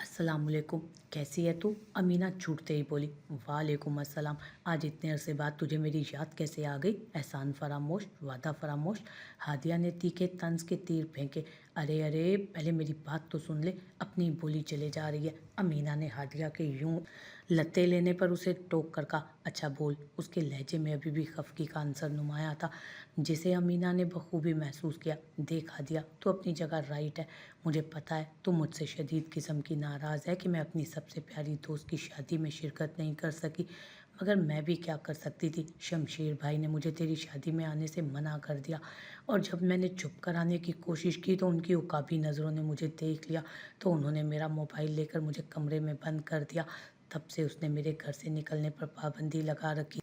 अस्सलाम वालेकुम। कैसी है तू? अमीना छूटते ही बोली। वालेकुम अस्सलाम। आज इतने अरसे बाद तुझे मेरी याद कैसे आ गई? एहसान फरामोश, वादा फरामोश। हादिया ने तीखे तंज के तीर फेंके। अरे अरे, पहले मेरी बात तो सुन ले। अपनी बोली चले जा रही है। अमीना ने हादिया के यूं लत्ते लेने पर उसे टोक कर कहा, अच्छा बोल। उसके लहजे में अभी भी खफगी का अंसर नुमाया था, जिसे अमीना ने बखूबी महसूस किया। देख हादिया, तू अपनी जगह राइट है। मुझे पता है तू मुझसे शदीद किस्म की नाराज़ है कि मैं अपनी सबसे प्यारी दोस्त की शादी में शिरकत नहीं कर सकी, मगर मैं भी क्या कर सकती थी। शमशेर भाई ने मुझे तेरी शादी में आने से मना कर दिया, और जब मैंने चुप कराने की कोशिश की तो उनकी उकाबी नज़रों ने मुझे देख लिया, तो उन्होंने मेरा मोबाइल लेकर मुझे कमरे में बंद कर दिया। तब से उसने मेरे घर से निकलने पर पाबंदी लगा रखी,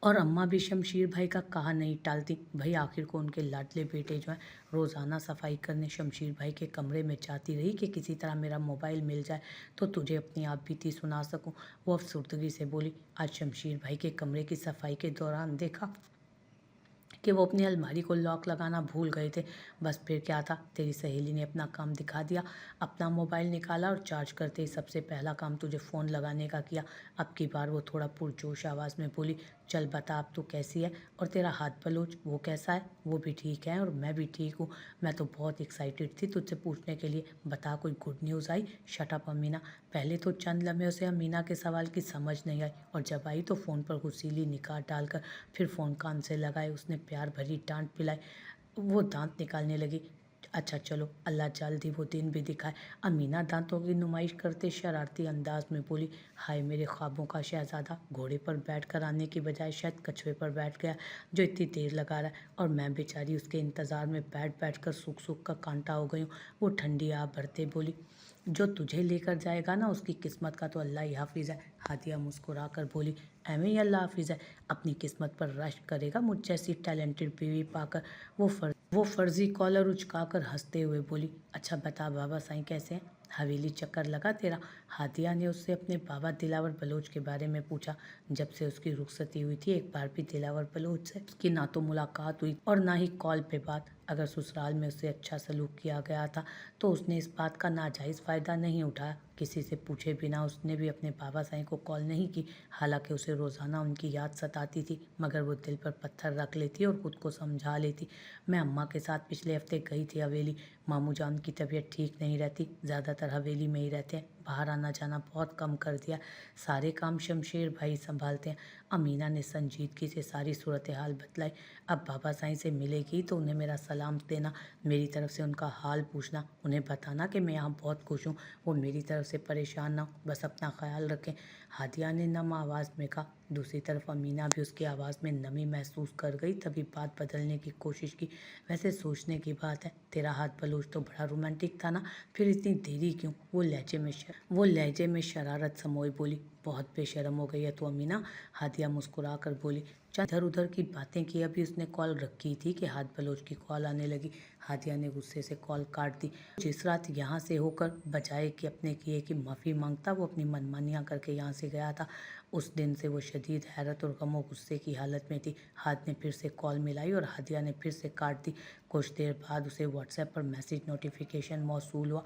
और अम्मा भी शमशीर भाई का कहा नहीं टालती। भाई आखिर को उनके लाडले बेटे जो हैं रोज़ाना सफाई करने शमशीर भाई के कमरे में जाती रही कि किसी तरह मेरा मोबाइल मिल जाए तो तुझे अपनी आप बीती सुना सकूं। वो अफसुर्दगी से बोली। आज शमशीर भाई के कमरे की सफाई के दौरान देखा कि वो अपनी अलमारी को लॉक लगाना भूल गए थे। बस फिर क्या था, तेरी सहेली ने अपना काम दिखा दिया। अपना मोबाइल निकाला और चार्ज करते ही सबसे पहला काम तुझे फ़ोन लगाने का किया। अब की बार वो थोड़ा पुरजोश आवाज़ में बोली, चल बता अब तू कैसी है, और तेरा हाथ बलोच वो कैसा है? वो भी ठीक है और मैं भी ठीक हूँ। मैं तो बहुत एक्साइटेड थी तुझसे पूछने के लिए। बता, कोई गुड न्यूज़ आई? Shut up Amina. पहले तो चंद लम्हे उसे अमीना के सवाल की समझ नहीं आई, और जब आई तो फ़ोन पर गुस्सीली निगाह डालकर फिर फ़ोन कान से लगाए उसने प्यार भरी डांट पिलाई। वो दांत निकालने लगी। अच्छा चलो, अल्लाह जल्दी वो दिन भी दिखाए। अमीना दांतों की नुमाइश करते शरारती अंदाज में बोली। हाय मेरे ख्वाबों का शहजादा, घोड़े पर बैठ कर आने की बजाय शायद कछुए पर बैठ गया, जो इतनी देर लगा रहा है, और मैं बेचारी उसके इंतज़ार में बैठ बैठ कर सूख सूख का कांटा हो गई हूँ। वो ठंडी आ भरते बोली, जो तुझे लेकर जाएगा ना उसकी किस्मत का तो अल्लाह ही हाफिज़ है। हादिया मुस्कुरा कर बोली, एवं ही अल्लाह हाफिज़ है? अपनी किस्मत पर रश्क करेगा मुझ जैसी टैलेंटेड बीवी पाकर। वो फर्जी कॉलर उचकाकर हंसते हुए बोली, अच्छा बता बाबा साईं कैसे हैं? हवेली चक्कर लगा तेरा? हादिया ने उससे अपने बाबा दिलावर बलोच के बारे में पूछा। जब से उसकी रुखसती हुई थी एक बार भी दिलावर बलोच से उसकी ना तो मुलाकात हुई और ना ही कॉल पे बात। अगर ससुराल में उससे अच्छा सलूक किया गया था तो उसने इस बात का नाजायज़ फ़ायदा नहीं उठाया। किसी से पूछे बिना उसने भी अपने बाबा साईं को कॉल नहीं की। हालांकि उसे रोज़ाना उनकी याद सताती थी, मगर वो दिल पर पत्थर रख लेती और खुद को समझा लेती। मैं अम्मा के साथ पिछले हफ्ते गई थी हवेली। मामू जान की तबीयत ठीक नहीं रहती, ज़्यादातर हवेली में ही रहते हैं। बाहर आना जाना बहुत कम कर दिया। सारे काम शमशेर भाई संभालते हैं। अमीना ने संजीदगी से सारी सूरत हाल बतलाई। अब बाबा साईं से मिलेगी तो उन्हें मेरा सलाम देना, मेरी तरफ से उनका हाल पूछना, उन्हें बताना कि मैं यहाँ बहुत खुश हूँ। वो मेरी तरफ से परेशान ना हो, बस अपना ख्याल रखें। हादिया ने नम आवाज़ में कहा। दूसरी तरफ अमीना भी उसकी आवाज़ में नमी महसूस कर गई, तभी बात बदलने की कोशिश की। वैसे सोचने की बात है, तेरा हाथ बलोच तो बड़ा रोमांटिक था ना, फिर इतनी देरी क्यों? वो लहजे में शरारत समोई बोली। बहुत बेशर्म हो गई है तू अमीना। हादिया मुस्कुरा कर बोली। चंद इधर उधर की बातें की, अभी उसने कॉल रखी थी कि हाथ बलोच की कॉल आने लगी। हादिया ने गुस्से से कॉल काट दी। जिस रात यहाँ से होकर बजाय कि अपने किए की माफ़ी मांगता वो अपनी मनमानियाँ करके यहाँ से गया था, उस दिन से वो शदीद हैरत और गम गुस्से की हालत में थी। हाथ ने फिर से कॉल मिलाई और हादिया ने फिर से काट दी। कुछ देर बाद उसे व्हाट्सएप पर मैसेज नोटिफिकेशन मौसूल हुआ।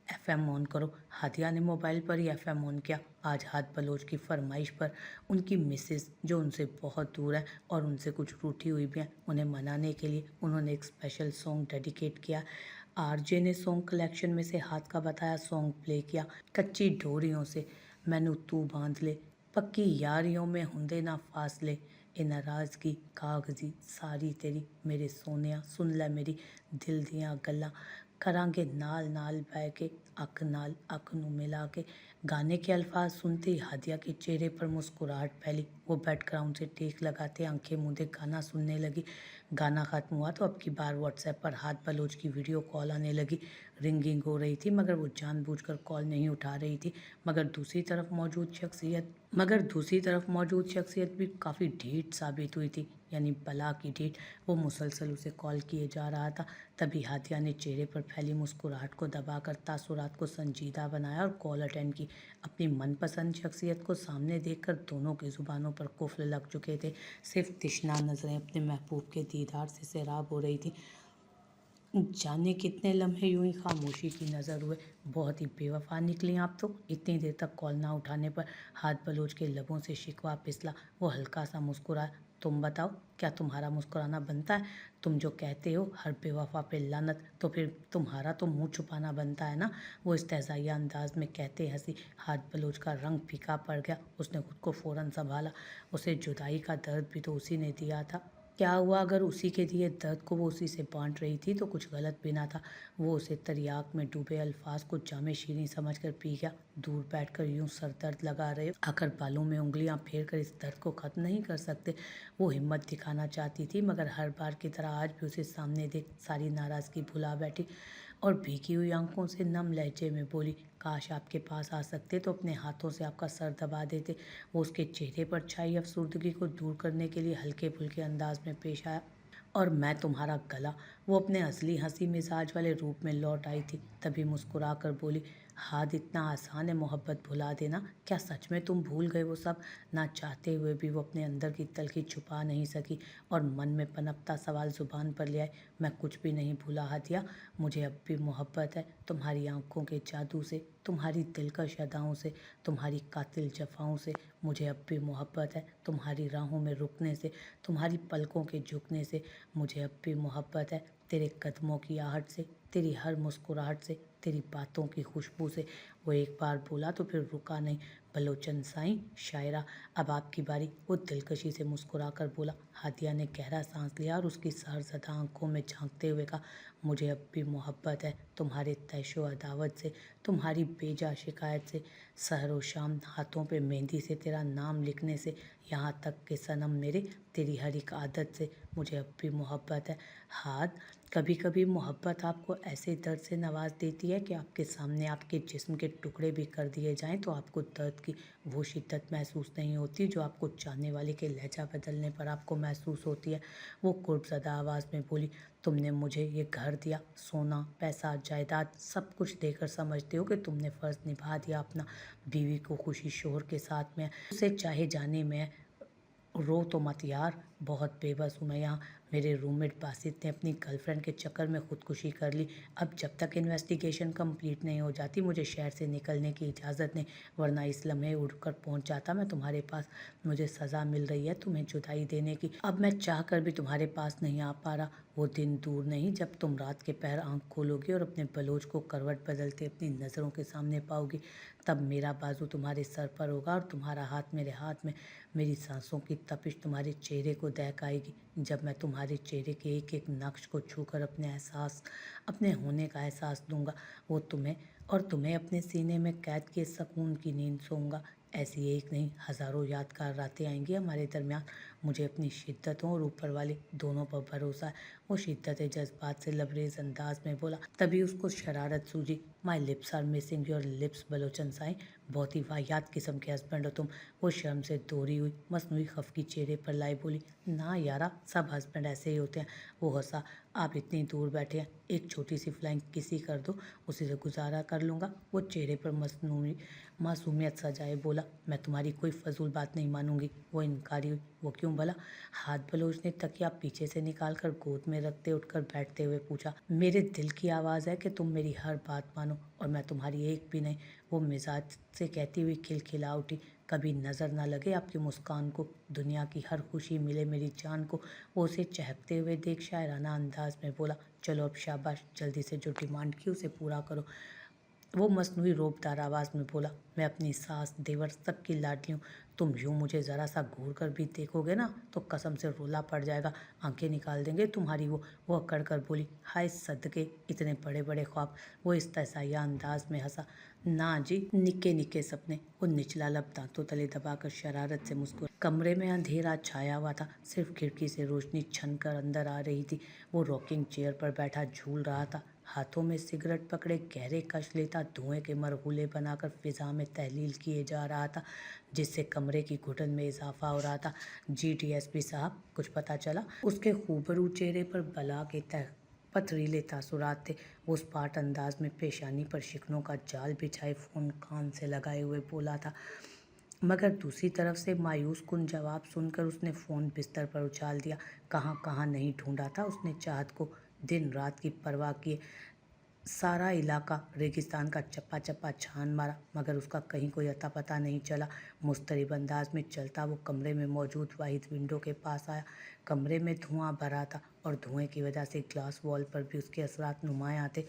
एफएम ऑन करो। हादिया ने मोबाइल पर ही एफएम ऑन किया। आज हाथ बलोच की फरमाइश पर उनकी मिसेस, जो उनसे बहुत दूर है और उनसे कुछ रूठी हुई भी हैं, उन्हें मनाने के लिए उन्होंने एक स्पेशल सॉन्ग डेडिकेट किया। आरजे ने सॉन्ग कलेक्शन में से हाथ का बताया सॉन्ग प्ले किया। कच्ची डोरियों से मैनू तू बांध ले, पक्की यारियों में हुंदे ना फासले, ए नाराज़गी कागजी सारी तेरी, मेरे सोनिया सुन लै मेरी दिल दियां गल्लां, करांगे नाल नाल बह के अख नाल अख नूं मिला के। गाने के अल्फाज सुनते ही हादिया के चेहरे पर मुस्कुराहट फैली। वो बैकग्राउंड से टेक लगाते आंखें मूंदे गाना सुनने लगी। गाना ख़त्म हुआ तो अब की बार व्हाट्सएप पर हाथ बलोच की वीडियो कॉल आने लगी। रिंगिंग हो रही थी, मगर वो जानबूझकर कॉल नहीं उठा रही थी। मगर दूसरी तरफ मौजूद शख्सियत भी काफ़ी ढीठ साबित हुई थी, यानी बला की ढीठ। वो मुसलसल उसे कॉल किए जा रहा था। तभी हादिया ने चेहरे पर फैली मुस्कुराहट को दबाकर तासुरात को संजीदा बनाया और कॉल अटेंड की। अपनी मनपसंद शख्सियत को सामने देखकर दोनों की ज़ुबानों पर कुफ्ल लग चुके थे। सिर्फ तिश्ना नज़रें अपने महबूब के दीदार से सैराब हो रही थी। जाने कितने लम्हे यूं ही खामोशी की नज़र हुए। बहुत ही बेवफा निकली आप तो। इतनी देर तक कॉल ना उठाने पर हाथ बलोच के लबों से शिकवा पिसला। वो हल्का सा मुस्कुराया। तुम बताओ, क्या तुम्हारा मुस्कुराना बनता है? तुम जो कहते हो हर बेवफा पे लानत, तो फिर तुम्हारा तो मुंह छुपाना बनता है ना। वो इस्तेज़ाइया अंदाज में कहते हंसी। हाथ बलोच का रंग फीका पड़ गया। उसने खुद को फ़ौरन संभाला। उसे जुदाई का दर्द भी तो उसी ने दिया था। क्या हुआ अगर उसी के दिए दर्द को वो उसी से बांट रही थी तो कुछ गलत भी ना था। वो उसे तरियाक में डूबे अल्फाज को जामे शीरीं समझकर पी गया। दूर बैठकर यूं सर दर्द लगा रहे हो, आखिर बालों में उंगलियां फेर कर इस दर्द को खत्म नहीं कर सकते। वो हिम्मत दिखाना चाहती थी, मगर हर बार की तरह आज भी उसे सामने देख सारी नाराज़गी भुला बैठी और भीगी हुई आंखों से नम लहजे में बोली, काश आपके पास आ सकते तो अपने हाथों से आपका सर दबा देते। वो उसके चेहरे पर छाई अफसुर्दगी को दूर करने के लिए हल्के फुल्के अंदाज में पेश आया। और मैं तुम्हारा गला। वो अपने असली हंसी मिजाज वाले रूप में लौट आई थी। तभी मुस्कुरा कर बोली, हाथ इतना आसान है मोहब्बत भुला देना? क्या सच में तुम भूल गए वो सब? ना चाहते हुए भी वो अपने अंदर की तलखी छुपा नहीं सकी और मन में पनपता सवाल जुबान पर ले आए। मैं कुछ भी नहीं भूला हादिया। मुझे अब भी मोहब्बत है तुम्हारी आंखों के जादू से, तुम्हारी दिलकश अदाओं से, तुम्हारी कातिल जफाओं से। मुझे अब भी मोहब्बत है तुम्हारी राहों में रुकने से, तुम्हारी पलकों के झुकने से। मुझे अब भी मोहब्बत है तेरे कदमों की आहट से, तेरी हर मुस्कुराहट से, तेरी बातों की खुशबू से। वो एक बार बोला तो फिर रुका नहीं। बलोचन साईं शायरा, अब आपकी बारी। वो दिलकशी से मुस्कुरा कर बोला। हादिया ने गहरा सांस लिया और उसकी सहरज़दा आंखों में झांकते हुए कहा, मुझे अब भी मोहब्बत है तुम्हारे तैशो अदावत से, तुम्हारी बेजा शिकायत से, सहर व शाम हाथों पे मेहंदी से तेरा नाम लिखने से, यहाँ तक कि सनम मेरे तेरी हर एक आदत से। मुझे अब भी मोहब्बत है। हाथ, कभी कभी मोहब्बत आपको ऐसे दर्द से नवाज देती है कि आपके सामने आपके जिस्म के टुकड़े भी कर दिए जाएं तो आपको दर्द की वो शिद्दत महसूस नहीं होती जो आपको चाहने वाले के लहजा बदलने पर आपको महसूस होती है। वो कुर्बज़दा आवाज़ में बोली, तुमने मुझे ये घर दिया, सोना पैसा जायदाद सब कुछ देकर समझते हो कि तुमने फ़र्ज़ निभा दिया अपना। बीवी को खुशी शोहर के साथ में उसे चाहे जाने में। रो तो मत यार, बहुत बेबस हूँ मैं यहाँ। मेरे रूममेट बासित ने अपनी गर्लफ्रेंड के चक्कर में खुदकुशी कर ली। अब जब तक इन्वेस्टिगेशन कंप्लीट नहीं हो जाती मुझे शहर से निकलने की इजाज़त नहीं, वरना इस लम्हे उड़कर पहुँच जाता मैं तुम्हारे पास। मुझे सज़ा मिल रही है तुम्हें जुदाई देने की। अब मैं चाह कर भी तुम्हारे पास नहीं आ पा रहा। वो दिन दूर नहीं जब तुम रात के पहर आंख खोलोगी और अपने बलोच को करवट बदलते अपनी नज़रों के सामने पाओगी। तब मेरा बाजू तुम्हारे सर पर होगा और तुम्हारा हाथ मेरे हाथ में। मेरी सांसों की तपिश तुम्हारे चेहरे को दहकाएगी। जब मैं तुम्हारे चेहरे के एक एक नक्श को छूकर अपने होने का एहसास दूंगा, वो तुम्हें अपने सीने में कैद किए सुकून की नींद सोऊंगा। ऐसी एक नहीं हज़ारों यादगार रातें आएंगी हमारे दरमियान। मुझे अपनी शिद्दतों और ऊपर वाले दोनों पर भरोसा है। वो शिद्दत जज्बात से लबरेज अंदाज में बोला। तभी उसको शरारत सूझी। My lips are missing your lips बलोचन साईं। बहुत ही वाहियात किस्म के हस्बैंड हो तुम। वो शर्म से दोहरी हुई मसनूई खफकी चेहरे पर लाई बोली, ना यारा, सब हस्बैंड ऐसे ही होते हैं। वो हंसा। आप इतनी दूर बैठे हैं, एक छोटी सी फ्लाइंग किसी कर दो, उसी से गुजारा कर लूँगा। वो चेहरे पर मसनूई मासूमियत सजाए बोला, मैं तुम्हारी कोई फजूल बात नहीं मानूंगी। वो इनकारी हुई। वो क्यों भला? हाथ बलोच ने तकिया पीछे से निकाल कर गोद में रखते उठकर बैठते हुए पूछा, मेरे दिल की आवाज़ है कि तुम मेरी हर बात मानो और मैं तुम्हारी एक भी नहीं। वो मिजाज से कहती हुई खिलखिला उठी, कभी नज़र ना लगे आपकी मुस्कान को, दुनिया की हर खुशी मिले मेरी जान को। वो उसे चहकते हुए देख शायराना अंदाज में बोला, चलो अब शाबाश, जल्दी से जो डिमांड की उसे पूरा करो। वो मसनूई रोबदार आवाज़ में बोला, मैं अपनी सास देवर सबकी लाडली हूँ। तुम यूँ मुझे ज़रा सा घूर कर भी देखोगे ना तो कसम से रोला पड़ जाएगा, आंखें निकाल देंगे तुम्हारी। वो अकड़ कर बोली, हाय सदके इतने बड़े बड़े ख्वाब। वो इस्तेसाइया अंदाज में हंसा, ना जी, निक्के निक्के सपने। वो निचला लब दांतों तले दबाकर शरारत से मुस्कुरा। कमरे में अंधेरा छाया हुआ था, सिर्फ खिड़की से रोशनी छन कर अंदर आ रही थी। वो रॉकिंग चेयर पर बैठा झूल रहा था, हाथों में सिगरेट पकड़े गहरे कश लेता धुएं के मरगुले बनाकर फिजा में तहलील किए जा रहा था, जिससे कमरे की घुटन में इजाफा हो रहा था। जी डीएसपी साहब, कुछ पता चला? उसके खूबरू चेहरे पर बला के पथरीले तासुरात थे। वो उस पाट अंदाज में पेशानी पर शिकनों का जाल बिछाए फ़ोन कान से लगाए हुए बोला था, मगर दूसरी तरफ से मायूस कुन जवाब सुनकर उसने फ़ोन बिस्तर पर उछाल दिया। कहाँ कहाँ नहीं ढूंढा था उसने चाहत को, दिन रात की परवाह किए सारा इलाका रेगिस्तान का चप्पा चप्पा छान मारा, मगर उसका कहीं कोई अता पता नहीं चला। मुस्तरिब अंदाज में चलता वो कमरे में मौजूद वाहिद विंडो के पास आया। कमरे में धुआं भरा था और धुएं की वजह से ग्लास वॉल पर भी उसके असरात नुमायां थे।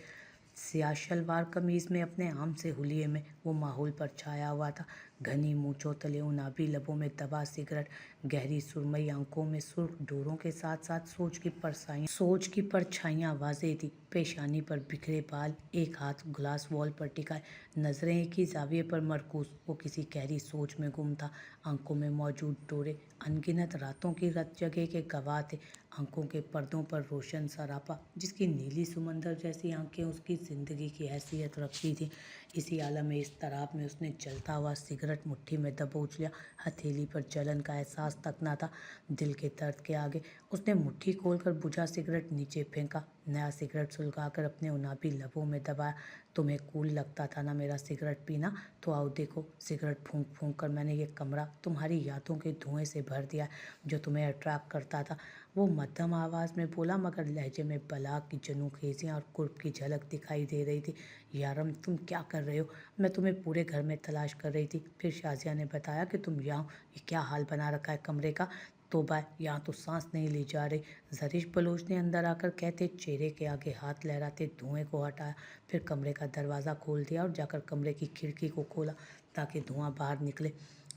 स्याह शलवार कमीज में अपने आम से हुलिये में वो माहौल पर छाया हुआ था। घनी मूंछों तले उनाबी लबों में दबा सिगरेट, गहरी सुरमई आंखों में सुर्ख डोरों के साथ साथ सोच की परछाइयाँ वाज़ेह थी। पेशानी पर बिखरे बाल, एक हाथ ग्लास वॉल पर टिकाए, नजरें एक ही जाविये पर मरकूज। वो किसी गहरी सोच में गुम था। आंखों में मौजूद डोरे अनगिनत रातों की रत जगह के गवाह थे। आंखों के पर्दों पर रोशन सरापा, जिसकी नीली समंदर जैसी आंखें उसकी जिंदगी की हैसियत रखती थी। इसी आलम में, इस तराब में उसने जलता हुआ सिगरेट मुट्ठी में दबोच लिया। हथेली पर जलन का एहसास तक न था। दिल के दर्द के आगे उसने मुट्ठी खोलकर बुझा सिगरेट नीचे फेंका। नया सिगरेट सुलगाकर अपने उनाबी लबों में दबाया। तुम्हें कूल लगता था ना मेरा सिगरेट पीना, तो आओ देखो, सिगरेट फूंक फूंक कर मैंने ये कमरा तुम्हारी यादों के धुएं से भर दिया, जो तुम्हें अट्रैक्ट करता था। वो मध्यम आवाज़ में बोला, मगर लहजे में बला की जनूखेजियाँ और कुर्ब की झलक दिखाई दे रही थी। यारम, तुम क्या कर रहे हो? मैं तुम्हें पूरे घर में तलाश कर रही थी। फिर शाजिया ने बताया कि तुम यहाँ, ये क्या हाल बना रखा है कमरे का। तौबा, यहाँ तो सांस नहीं ली जा रही। जरीश बलोच ने अंदर आकर कहते चेहरे के आगे हाथ लहराते धुएं को हटाया। फिर कमरे का दरवाज़ा खोल दिया और जाकर कमरे की खिड़की को खोला ताकि धुआं बाहर निकले।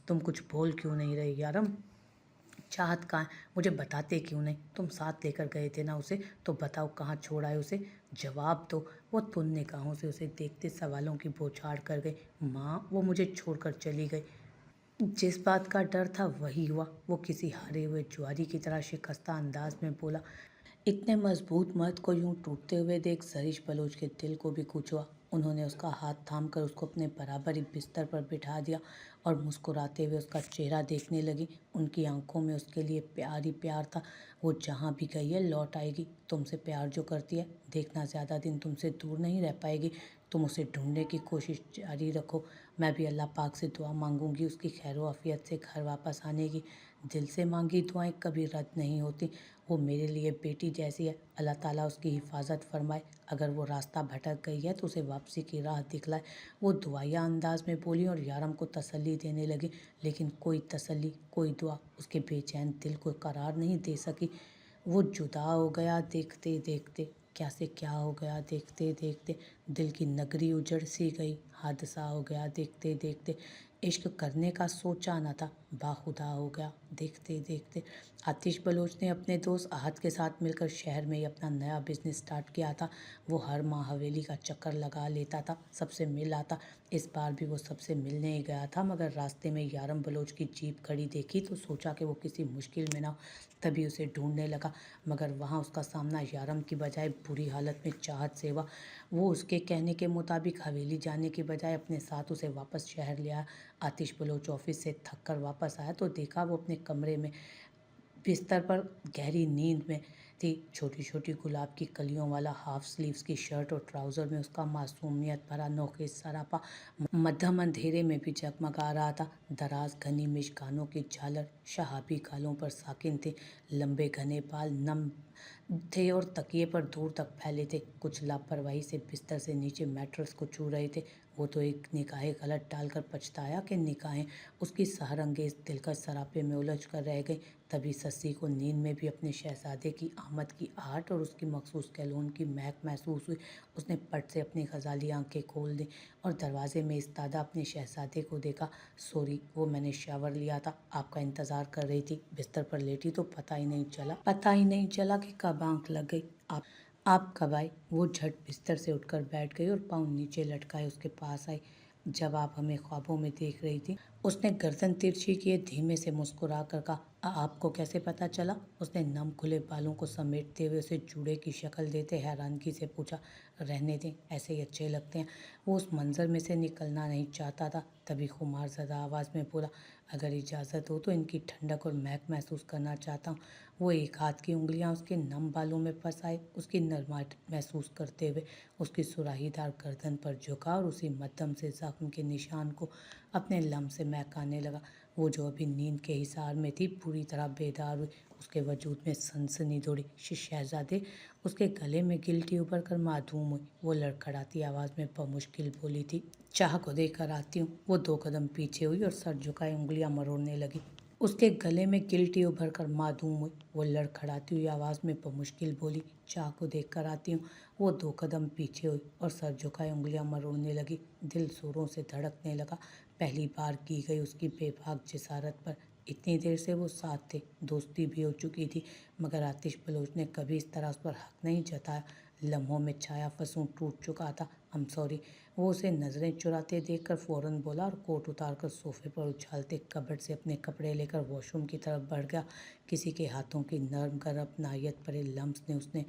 तुम कुछ बोल क्यों नहीं रहे यारम? चाहत कहाँ है? मुझे बताते क्यों नहीं? तुम साथ लेकर गए थे ना उसे, तो बताओ कहाँ छोड़ आए उसे? जवाब दो। वो तुन निगाहों से उसे देखते सवालों की बौछार कर गई। माँ, वो मुझे छोड़कर चली गई। जिस बात का डर था वही हुआ। वो किसी हारे हुए जुआरी की तरह शिकस्ता अंदाज में बोला। इतने मजबूत मर्द को यूं टूटते हुए देख जरीश बलोच के दिल को भी कुछ हुआ। उन्होंने उसका हाथ थामकर उसको अपने बराबर ही बिस्तर पर बिठा दिया और मुस्कुराते हुए उसका चेहरा देखने लगी। उनकी आंखों में उसके लिए प्यार ही प्यार था। वो जहाँ भी गई है लौट आएगी। तुमसे प्यार जो करती है, देखना ज़्यादा दिन तुमसे दूर नहीं रह पाएगी। तुम उसे ढूंढने की कोशिश जारी रखो। मैं भी अल्लाह पाक से दुआ मांगूंगी उसकी खैर आफियत से घर वापस आने की। दिल से मांगी दुआएं कभी रद्द नहीं होती। वो मेरे लिए बेटी जैसी है। अल्लाह ताला उसकी हिफाजत फरमाए। अगर वो रास्ता भटक गई है तो उसे वापसी की राह दिखलाए। वो दुआया अंदाज में बोली और यारम को तसल्ली देने लगी, लेकिन कोई तसल्ली, कोई दुआ उसके बेचैन दिल को करार नहीं दे सकी। वो जुदा हो गया देखते देखते। क्या से क्या हो गया देखते देखते। दिल की नगरी उजड़ सी गई। हादसा हो गया देखते देखते। इश्क करने का सोचा न था, बाखुदा हो गया देखते देखते। आतिश बलोच ने अपने दोस्त आहत के साथ मिलकर शहर में ही अपना नया बिजनेस स्टार्ट किया था। वो हर माह हवेली का चक्कर लगा लेता था, सबसे मिल आता। इस बार भी वो सबसे मिलने ही गया था, मगर रास्ते में यारम बलोच की जीप खड़ी देखी तो सोचा कि वो किसी मुश्किल में ना हो, तभी उसे ढूंढने लगा। मगर वहाँ उसका सामना यारम की बजाय बुरी हालत में चाहत से हुआ। वो उसके कहने के मुताबिक हवेली जाने के बजाय अपने साथ उसे वापस शहर ले आया। आतिश बलोच ऑफिस से थक कर वापस आया तो देखा वो अपने कमरे में बिस्तर पर गहरी नींद में थी। छोटी छोटी गुलाब की कलियों वाला हाफ स्लीव्स की शर्ट और ट्राउज़र में उसका मासूमियत भरा नोखेज सरापा मध्यम अंधेरे में भी जगमगा रहा था। दराज घनी मिशगानों की झालर शहाबी गालों पर साकिन थे। लंबे घने बाल नम थे और तकिए पर दूर तक फैले थे। कुछ लापरवाही से बिस्तर से नीचे मैट्रेस को छू रहे थे। वो तो एक निगाहें गलत डालकर पछताया कि निगाहें उसकी सहरंगेज दिलकश सरापे में उलझ कर रह गई। तभी सस्सी को नींद में भी अपने शहजादे की आमद की आहट और उसकी मखसूस कैलोन की महक महसूस हुई। उसने पट से अपनी गजाली आंखें खोल दी और दरवाजे में इस्तादा अपने शहजादे को देखा। सॉरी, वो मैंने शावर लिया था, आपका इंतज़ार कर रही थी। बिस्तर पर लेटी तो पता ही नहीं चला कि कब आँख लग गई। आप कब आई? वो झट बिस्तर से उठकर बैठ गई और पाँव नीचे लटकाए उसके पास आई। जब आप हमें ख्वाबों में देख रही थी। उसने गर्दन तिरछी किए धीमे से मुस्कुरा कर कहा। आपको कैसे पता चला? उसने नम खुले बालों को समेटते हुए उसे जूड़े की शक्ल देते हैरानगी से पूछा। रहने दें, ऐसे ही अच्छे लगते हैं। वो उस मंजर में से निकलना नहीं चाहता था। तभी खुमारज़दा आवाज़ में बोला, अगर इजाज़त हो तो इनकी ठंडक और महक महसूस करना चाहता हूँ। वो एक हाथ की उंगलियां उसके नम बालों में फंस आई, उसकी नरमाहट महसूस करते हुए उसकी सुराहीदार गर्दन पर झुका और उसी मध्यम से जख्म के निशान को अपने लम से महकाने लगा। वो जो अभी नींद के हिसार में थी पूरी तरह बेदार हुई। उसके वजूद में सनसनी दौड़ी। शहजादे, उसके गले में गिल्टी उभर कर माधूम हुई। वो लड़खड़ाती आवाज़ में बमुश्किल बोली थी, चाह को देकर आती हूँ। वो 2 कदम पीछे हुई और सर झुकाए उंगलियां मरोड़ने लगी। उसके गले में गिल्टी उभर कर माधूम हुई। वो लड़खड़ाती हुई आवाज़ में बमुश्किल बोली, चाह को देख कर आती हूँ। वो 2 कदम पीछे हुई और सर झुकाए उंगलियां मरोड़ने लगी। दिल जोरों से धड़कने लगा। पहली बार की गई उसकी बेबाक जिसारत पर। इतनी देर से वो साथ थे, दोस्ती भी हो चुकी थी, मगर आतिश बलोच ने कभी इस तरह उस पर हक नहीं जताया। लम्हों में छाया फसूं टूट चुका था। I am sorry. वो उसे नज़रें चुराते देखकर फ़ौरन बोला और कोट उतारकर सोफे पर उछालते कबर्ड से अपने कपड़े लेकर वॉशरूम की तरफ बढ़ गया। किसी के हाथों की नर्म गर्म नायत भरे लम्स ने उसने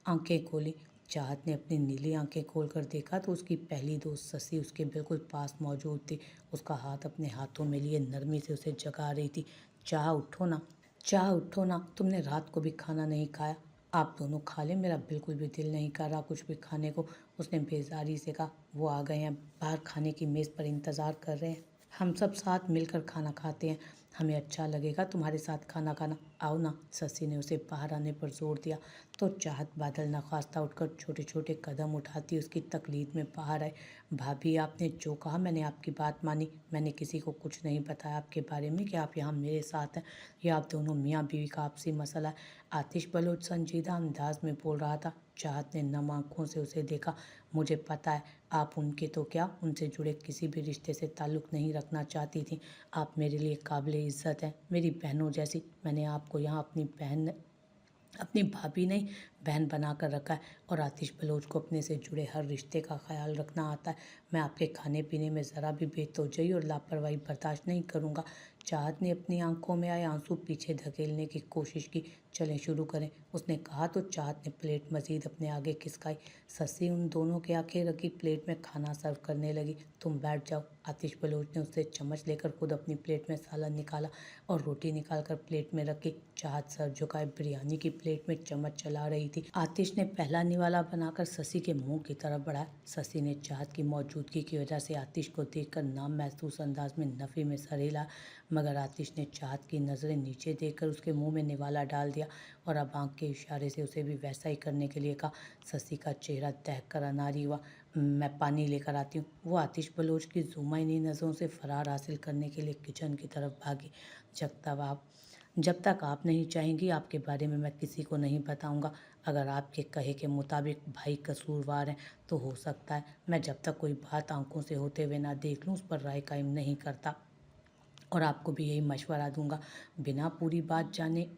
आंखें खोली। चाहत ने अपनी नीली आंखें खोलकर देखा तो उसकी पहली दोस्त ससी उसके बिल्कुल पास मौजूद थी। उसका हाथ अपने हाथों में लिए नरमी से उसे जगा रही थी। चाह उठो ना, चाह उठो ना, तुमने रात को भी खाना नहीं खाया। आप दोनों खा लें, मेरा बिल्कुल भी दिल नहीं कर रहा कुछ भी खाने को, उसने बेजारी से कहा। वो आ गए हैं, बाहर खाने की मेज़ पर इंतज़ार कर रहे हैं। हम सब साथ मिलकर खाना खाते हैं, हमें अच्छा लगेगा तुम्हारे साथ खाना खाना। आओ ना, ससी ने उसे बाहर आने पर जोर दिया तो चाहत बादल नखास्ता उठकर छोटे छोटे कदम उठाती उसकी तकलीद में बाहर आए। भाभी, आपने जो कहा मैंने आपकी बात मानी। मैंने किसी को कुछ नहीं बताया आपके बारे में कि आप यहाँ मेरे साथ हैं। यह आप दोनों मियाँ बीवी का आपसी मसला है। आतिश बलोच संजीदा अंदाज में बोल रहा था। चाहत ने नम आंखों से उसे देखा। मुझे पता है, आप उनके तो क्या, उनसे जुड़े किसी भी रिश्ते से ताल्लुक़ नहीं रखना चाहती थी। आप मेरे लिए काबिले इज़्ज़त हैं, मेरी बहनों जैसी। मैंने आपको यहाँ अपनी भाभी नहीं, बहन बना कर रखा है और आतिश बलोच को अपने से जुड़े हर रिश्ते का ख्याल रखना आता है। मैं आपके खाने पीने में ज़रा भी बेतवजही और लापरवाही बर्दाश्त नहीं करूँगा। चाहत ने अपनी आंखों में आए आंसू पीछे धकेलने की कोशिश की। चलें शुरू करें, उसने कहा तो चाहत ने प्लेट मज़ीद अपने आगे खिसकाई। ससी उन दोनों के आगे रखी प्लेट में खाना सर्व करने लगी। तुम बैठ जाओ। आतिश बलोच ने उससे चम्मच लेकर खुद अपनी प्लेट में सालन निकाला और रोटी निकालकर प्लेट में रखी। चाहत सर झुकाए बिरयानी की प्लेट में चम्मच चला रही थी। आतिश ने पहला निवाला बनाकर ससी के मुंह की तरफ बढ़ाया। ससी ने चाहत की मौजूदगी की वजह से आतिश को देखकर नाम महसूस अंदाज में नफ़ी में सर हिला, मगर आतिश ने चाहत की नज़रें नीचे देखकर उसके मुंह में निवाला डाल दिया और अब आंख के इशारे से उसे भी वैसा ही करने के लिए कहा। ससी का चेहरा दहक कर अनारी हुआ। मैं पानी लेकर आती हूँ। वो आतिश बलोच की जुमाइनी नज़रों से फरार हासिल करने के लिए किचन की तरफ भागी। जब तक आप नहीं चाहेंगी, आपके बारे में मैं किसी को नहीं बताऊंगा। अगर आपके कहे के मुताबिक भाई कसूरवार हैं तो हो सकता है मैं जब तक कोई बात आंखों से होते हुए ना देख लूँ उस पर राय कायम नहीं करता, और आपको भी यही मशवरा दूंगा, बिना पूरी बात जाने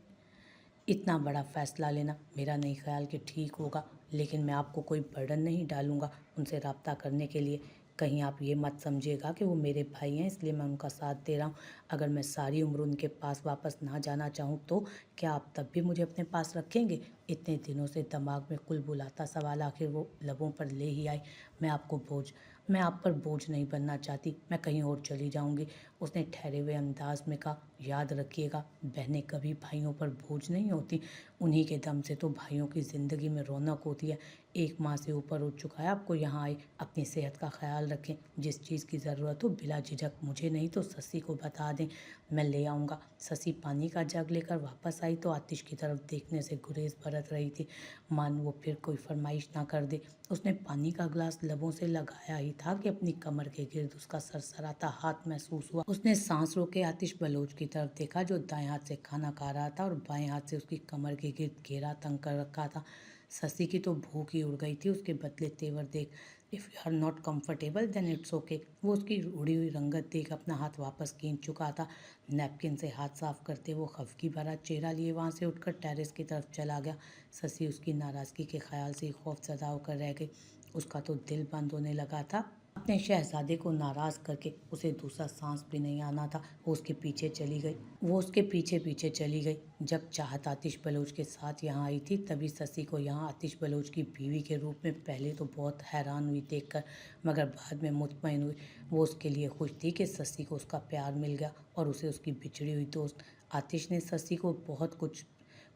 इतना बड़ा फ़ैसला लेना मेरा नहीं ख्याल कि ठीक होगा। लेकिन मैं आपको कोई बर्डन नहीं डालूंगा उनसे रब्ता करने के लिए। कहीं आप ये मत समझिएगा कि वो मेरे भाई हैं इसलिए मैं उनका साथ दे रहा हूँ। अगर मैं सारी उम्र उनके पास वापस ना जाना चाहूँ तो क्या आप तब भी मुझे अपने पास रखेंगे? इतने दिनों से दिमाग में कुलबुलाता सवाल आखिर वो लबों पर ले ही आई। मैं आप पर बोझ नहीं बनना चाहती, मैं कहीं और चली जाऊंगी, उसने ठहरे हुए अंदाज में कहा। याद रखिएगा, बहनें कभी भाइयों पर बोझ नहीं होती, उन्हीं के दम से तो भाइयों की ज़िंदगी में रौनक होती है। एक माह से ऊपर हो चुका है आपको यहाँ आए। अपनी सेहत का ख्याल रखें, जिस चीज़ की ज़रूरत हो बिला झिझक मुझे नहीं तो ससी को बता दें, मैं ले आऊँगा। ससी पानी का जग लेकर वापस आई तो आतिश की तरफ देखने से गुरेज बरत रही थी, मान वो फिर कोई फरमाइश ना कर दे। उसने पानी का गिलास लबों से लगाया ही था कि अपनी कमर के गिर्द उसका सरसराता हाथ महसूस हुआ। उसने सांस रोके आतिश बलोच की तरफ देखा जो दाएं हाथ से खाना खा रहा था और बाएं हाथ से उसकी कमर के गिर्द घेरा तंग कर रखा था। ससी की तो भूख ही उड़ गई थी उसके बदले तेवर देख। If you are not comfortable then it's okay. वो उसकी उड़ी हुई रंगत देख अपना हाथ वापस खींच चुका था। नैपकिन से हाथ साफ करते वो खफगी भरा चेहरा लिए वहाँ से उठकर टेरेस की तरफ चला गया। ससी उसकी नाराज़गी के ख्याल से खौफजदा होकर रह गई। उसका तो दिल बंद होने लगा था। अपने शहजादे को नाराज़ करके उसे दूसरा सांस भी नहीं आना था। वो उसके पीछे पीछे चली गई। जब चाहत आतिश बलोच के साथ यहाँ आई थी तभी ससी को यहाँ आतिश बलोच की बीवी के रूप में पहले तो बहुत हैरान हुई देखकर, मगर बाद में मुतमईन हुई। वो उसके लिए खुश थी कि ससी को उसका प्यार मिल गया और उसे उसकी बिछड़ी हुई दोस्त। आतिश ने ससी को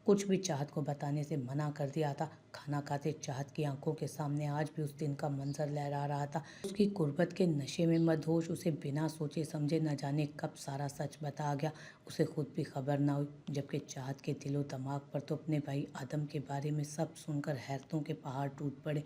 कुछ भी चाहत को बताने से मना कर दिया था, खाना खाते चाहत की आंखों के सामने आज भी उस दिन का मंजर लहरा रहा था। उसकी गुर्बत के नशे में मदहोश उसे बिना सोचे समझे न जाने कब सारा सच बता गया। उसे खुद भी खबर ना हुई, जबकि चाहत के दिलो दिमाग पर तो अपने भाई आदम के बारे में सब सुनकर हैरतों के पहाड़ टूट पड़े।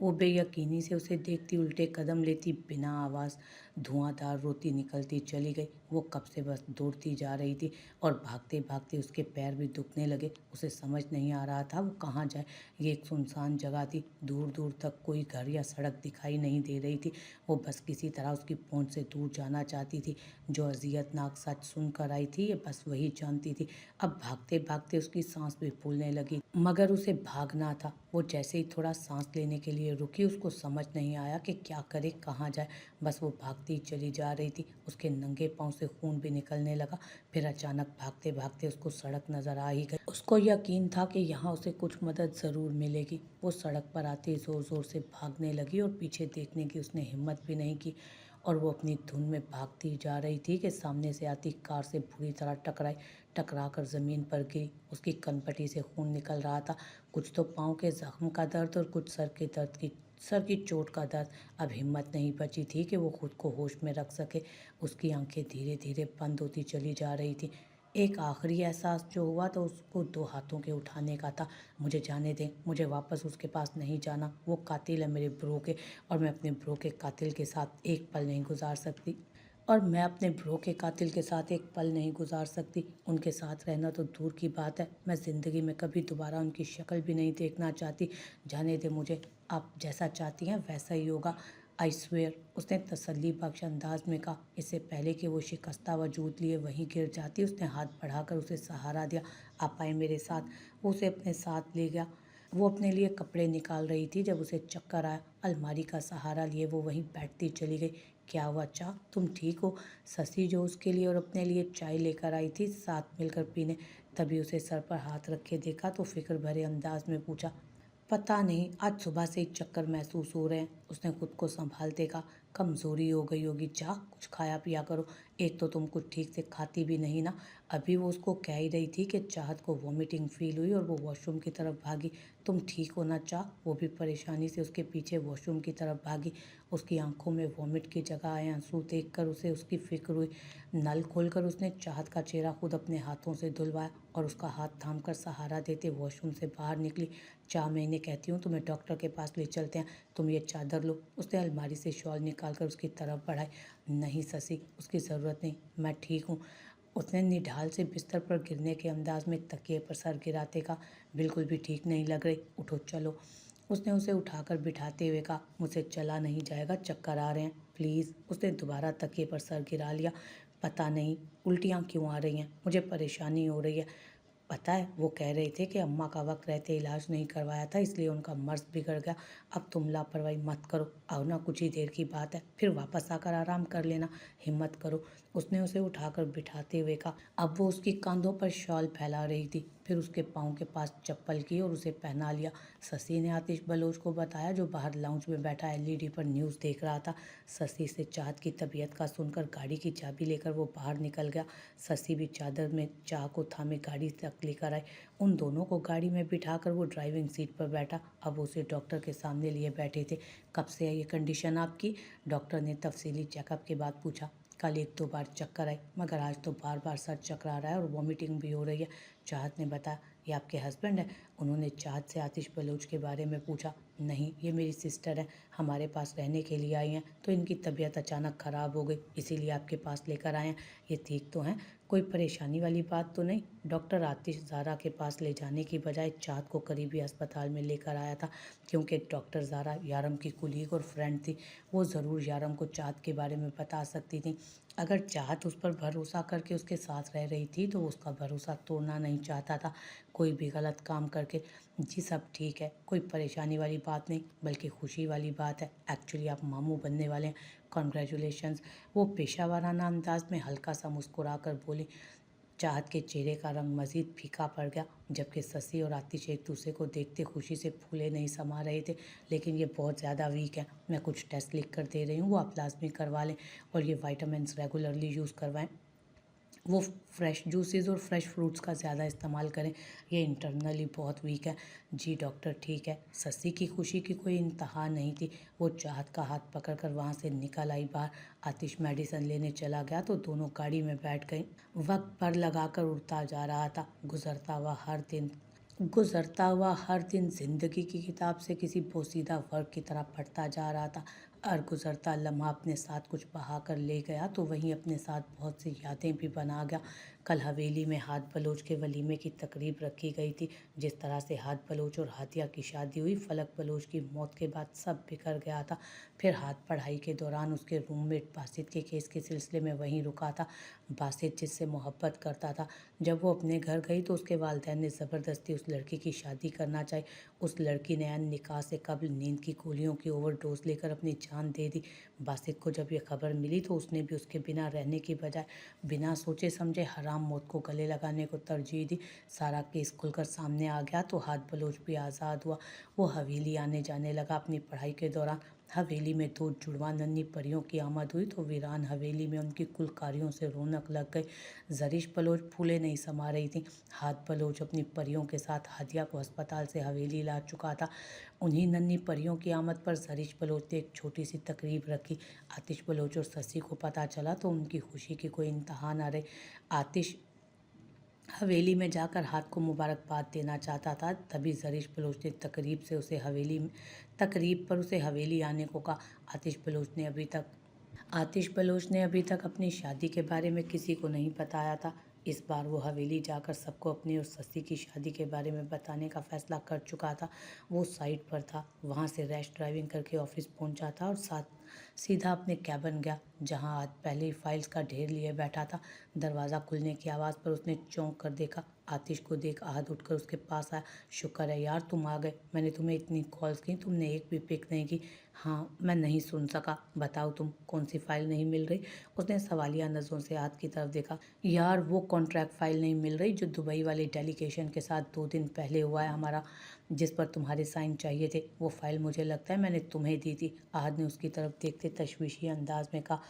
वो बेयकीनी से उसे देखती, उल्टे कदम लेती, बिना आवाज़ धुआंधार रोती निकलती चली गई। वो कब से बस दौड़ती जा रही थी और भागते भागते उसके पैर भी दुखने लगे। उसे समझ नहीं आ रहा था वो कहाँ जाए। ये एक सुनसान जगह थी, दूर दूर तक कोई घर या सड़क दिखाई नहीं दे रही थी। वो बस किसी तरह उसकी पहुंच से दूर जाना चाहती थी। जो अजियतनाक सच सुनकर आई थी, ये बस वही जानती थी। अब भागते भागते उसकी सांस भी फूलने लगी, मगर उसे भागना था। वो जैसे ही थोड़ा सांस लेने के लिए रुकी, उसको समझ नहीं आया कि क्या करे, कहाँ जाए। बस वो भागती चली जा रही थी। उसके नंगे पाँव से खून भी निकलने लगा। फिर अचानक भागते भागते उसको सड़क नजर आ ही गई। उसको यकीन था कि यहाँ उसे कुछ मदद ज़रूर मिलेगी। वो सड़क पर आते ज़ोर ज़ोर से भागने लगी और पीछे देखने की उसने हिम्मत भी नहीं की। और वो अपनी धुन में भागती जा रही थी कि सामने से आती कार से बुरी तरह टकरा कर ज़मीन पर गिरी। उसकी कनपटी से खून निकल रहा था। कुछ तो पाँव के जख्म का दर्द और कुछ सर की चोट का दर्द। अब हिम्मत नहीं बची थी कि वो खुद को होश में रख सके। उसकी आंखें धीरे धीरे बंद होती चली जा रही थी। एक आखिरी एहसास जो हुआ तो उसको दो हाथों के उठाने का था। मुझे जाने दें, मुझे वापस उसके पास नहीं जाना। वो कातिल है मेरे ब्रो के, और मैं अपने ब्रो के कातिल के साथ एक पल नहीं गुजार सकती। उनके साथ रहना तो दूर की बात है, मैं ज़िंदगी में कभी दोबारा उनकी शक्ल भी नहीं देखना चाहती। जाने दे मुझे, आप जैसा चाहती हैं वैसा ही होगा। आई स्वेयर, उसने तसल्ली बख्श अंदाज में कहा। इससे पहले कि वो शिकस्ता वजूद लिए वहीं गिर जाती, उसने हाथ बढ़ाकर उसे सहारा दिया। आप आए मेरे साथ। वो उसे अपने साथ ले गया। वो अपने लिए कपड़े निकाल रही थी जब उसे चक्कर आया। अलमारी का सहारा लिए वो वहीं बैठती चली गई। क्या हुआ चा, तुम ठीक हो? शशि, जो उसके लिए और अपने लिए चाय लेकर आई थी साथ मिलकर पीने, तभी उसे सर पर हाथ रखे देखा तो फिक्र भरे अंदाज में पूछा, पता नहीं, आज सुबह से ही चक्कर महसूस हो रहे हैं। उसने खुद को संभालते कहा, कमज़ोरी हो गई होगी चा, कुछ खाया पिया करो। एक तो तुम कुछ ठीक से खाती भी नहीं ना। अभी वो उसको कह ही रही थी कि चाहत को वॉमिटिंग फील हुई और वो वॉशरूम की तरफ भागी। तुम ठीक हो ना चा? वो भी परेशानी से उसके पीछे वॉशरूम की तरफ भागी। उसकी आंखों में वॉमिट की जगह आए आंसू देखकर उसे उसकी फिक्र हुई। नल खोलकर उसने चाहत का चेहरा खुद अपने हाथों से धुलवाया और उसका हाथ थामकर सहारा देते वॉशरूम से बाहर निकली। चाह, मैं इन्हें कहती हूँ तुम्हें डॉक्टर के पास ले चलते हैं, तुम ये चादर लो। उसने अलमारी से शॉल निकालकर उसकी तरफ बढ़ाई। नहीं शशि, उसकी ज़रूरत नहीं, मैं ठीक हूँ। उसने निढाल से बिस्तर पर गिरने के अंदाज में तकिए पर सर गिराते कहा, बिल्कुल भी ठीक नहीं लग रही, उठो चलो। उसने उसे उठाकर बिठाते हुए कहा, मुझसे चला नहीं जाएगा, चक्कर आ रहे हैं, प्लीज़। उसने दोबारा तकिए पर सर गिरा लिया। पता नहीं उल्टियाँ क्यों आ रही हैं, मुझे परेशानी हो रही है। पता है, वो कह रहे थे कि अम्मा का वक्त रहते इलाज नहीं करवाया था, इसलिए उनका मर्ज बिगड़ गया। अब तुम लापरवाही मत करो, आओ ना, कुछ ही देर की बात है, फिर वापस आकर आराम कर लेना, हिम्मत करो। उसने उसे उठाकर बिठाते हुए कहा। अब वो उसकी कंधों पर शॉल फैला रही थी, फिर उसके पाँव के पास चप्पल की और उसे पहना लिया। शशि ने आतिश बलोच को बताया, जो बाहर लाउंज में बैठा एलईडी पर न्यूज़ देख रहा था। शशि से चाहत की तबीयत का सुनकर गाड़ी की चाबी लेकर वो बाहर निकल गया। शशि भी चादर में चाह को थामे गाड़ी तक लेकर आए। उन दोनों को गाड़ी में बिठाकर वो ड्राइविंग सीट पर बैठा। अब उसे डॉक्टर के सामने लिए बैठे थे। कब से है ये कंडीशन आपकी? डॉक्टर ने तफसीली चेकअप के बाद पूछा। कल एक दो बार चक्कर आए, मगर आज तो बार बार सर चकरा रहा है और वॉमिटिंग भी हो रही है। चाहत ने बताया। ये आपके हस्बैंड है? उन्होंने चाहत से आतिश बलोच के बारे में पूछा। नहीं, ये मेरी सिस्टर है, हमारे पास रहने के लिए आई हैं, तो इनकी तबीयत अचानक ख़राब हो गई, इसीलिए आपके पास लेकर आए हैं। ये ठीक तो हैं, कोई परेशानी वाली बात तो नहीं? डॉक्टर आतिश ज़ारा के पास ले जाने की बजाय चाहत को करीबी अस्पताल में लेकर आया था, क्योंकि डॉक्टर ज़ारा यारम की कुलीग और फ्रेंड थी। वो ज़रूर यारम को चाहत के बारे में बता सकती थी। अगर चाहत उस पर भरोसा करके उसके साथ रह रही थी तो वो उसका भरोसा तोड़ना नहीं चाहता था, कोई भी गलत काम करके। जी सब ठीक है, कोई परेशानी वाली बात नहीं, बल्कि खुशी वाली बात है। एक्चुअली आप मामू बनने वाले हैं, कॉन्ग्रेचुलेशंस। वो पेशावराना अंदाज में हल्का सा मुस्कुराकर बोली। चाहत के चेहरे का रंग मज़ीद फीका पड़ गया, जबकि शशि और आतिश एक दूसरे को देखते खुशी से फूले नहीं समा रहे थे। लेकिन ये बहुत ज़्यादा वीक है, मैं कुछ टेस्ट लिख कर दे रही हूँ, वो आप लाजमी करवा लें, और ये वाइटामिन रेगुलरली यूज़ करवाएं। वो फ्रेश जूसेस और फ्रेश फ्रूट्स का ज़्यादा इस्तेमाल करें, ये इंटरनली बहुत वीक है। जी डॉक्टर ठीक है। ससी की खुशी की कोई इंतहा नहीं थी। वो चाहत का हाथ पकड़कर वहाँ से निकल आई बाहर। आतिश मेडिसिन लेने चला गया तो दोनों गाड़ी में बैठ गई। वक्त पर लगाकर उड़ता जा रहा था। गुजरता हुआ हर दिन जिंदगी की किताब से किसी पोशीदा वर्ग की तरह पढ़ता जा रहा था। हर गुजरता लम्हा अपने साथ कुछ बहा कर ले गया तो वहीं अपने साथ बहुत सी यादें भी बना गया। कल हवेली में हाथ बलोच के वलीमे की तकरीब रखी गई थी। जिस तरह से हाथ बलोच और हादिया की शादी हुई, फलक बलोच की मौत के बाद सब बिखर गया था। फिर हाथ पढ़ाई के दौरान उसके रूममेट बासित के केस के सिलसिले में वहीं रुका था। बासित जिससे मोहब्बत करता था। जब वो अपने घर गई तो उसके वालिदैन ने ज़बरदस्ती उस लड़की की शादी करना चाही। उस लड़की ने निकाह से कबल नींद की गोलियों की ओवरडोज लेकर अपनी जान दे दी। बासित को जब यह खबर मिली तो उसने भी उसके बिना रहने की बजाय बिना सोचे समझे हराम मौत को गले लगाने को तरजीह दी। सारा केस खुलकर सामने आ गया तो हाथ बलोच भी आज़ाद हुआ। वो हवेली आने जाने लगा। अपनी पढ़ाई के दौरान हवेली में दो जुड़वा नन्ही परियों की आमद हुई तो वीरान हवेली में उनकी कुल कार्यों से रौनक लग गई। जरीश बलोच फूले नहीं समा रही थी। हाथ बलोच अपनी परियों के साथ हादिया को अस्पताल से हवेली ला चुका था। उन्हीं नन्ही परियों की आमद पर जरीश बलोच ने एक छोटी सी तकरीब रखी। आतिश बलोच और शशि को पता चला तो उनकी खुशी की कोई इंतहा न रही। आतिश हवेली में जाकर हाथ को मुबारकबाद देना चाहता था, तभी जरीश बलोच ने तकरीब पर उसे हवेली आने को कहा। आतिश बलोच ने अभी तक अपनी शादी के बारे में किसी को नहीं बताया था। इस बार वो हवेली जाकर सबको अपनी और शशि की शादी के बारे में बताने का फैसला कर चुका था। वो साइट पर था। वहाँ से रैश ड्राइविंग करके ऑफिस पहुँचा था और सीधा अपने कैबिन गया, जहाँ आज पहले ही फाइल्स का ढेर लिए बैठा था। दरवाज़ा खुलने की आवाज़ पर उसने चौंक कर देखा। आतिश को देख आहत उठकर उसके पास आया। शुक्र है यार तुम आ गए। मैंने तुम्हें इतनी कॉल्स की, तुमने एक भी पिक नहीं की। हाँ मैं नहीं सुन सका। बताओ तुम कौन सी फाइल नहीं मिल रही? उसने सवालिया नज़रों से हाथ की तरफ देखा। यार वो कॉन्ट्रैक्ट फाइल नहीं मिल रही जो दुबई वाले डेलीगेशन के साथ 2 दिन पहले हुआ है हमारा, जिस पर तुम्हारे साइन चाहिए थे। वो फाइल मुझे लगता है मैंने तुम्हें दी थी। आहद ने उसकी तरफ देखते तशवीशी अंदाज में कहा।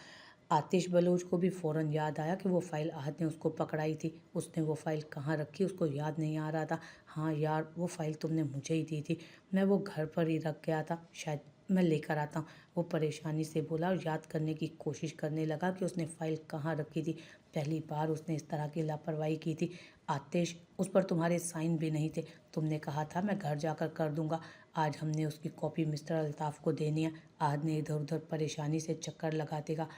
आतिश बलोच को भी फ़ौरन याद आया कि वो फ़ाइल आहद ने उसको पकड़ाई थी। उसने वो फ़ाइल कहाँ रखी उसको याद नहीं आ रहा था। हाँ यार वो फ़ाइल तुमने मुझे ही दी थी। मैं वो घर पर ही रख गया था, शायद मैं लेकर आता हूँ। वो परेशानी से बोला और याद करने की कोशिश करने लगा कि उसने फ़ाइल कहाँ रखी थी। पहली बार उसने इस तरह की लापरवाही की थी। आतिश उस पर तुम्हारे साइन भी नहीं थे। तुमने कहा था मैं घर जाकर कर दूंगा। आज हमने उसकी कॉपी मिस्टर अल्ताफ़ को देनी है। आहद ने इधर उधर परेशानी से चक्कर लगाते कहा।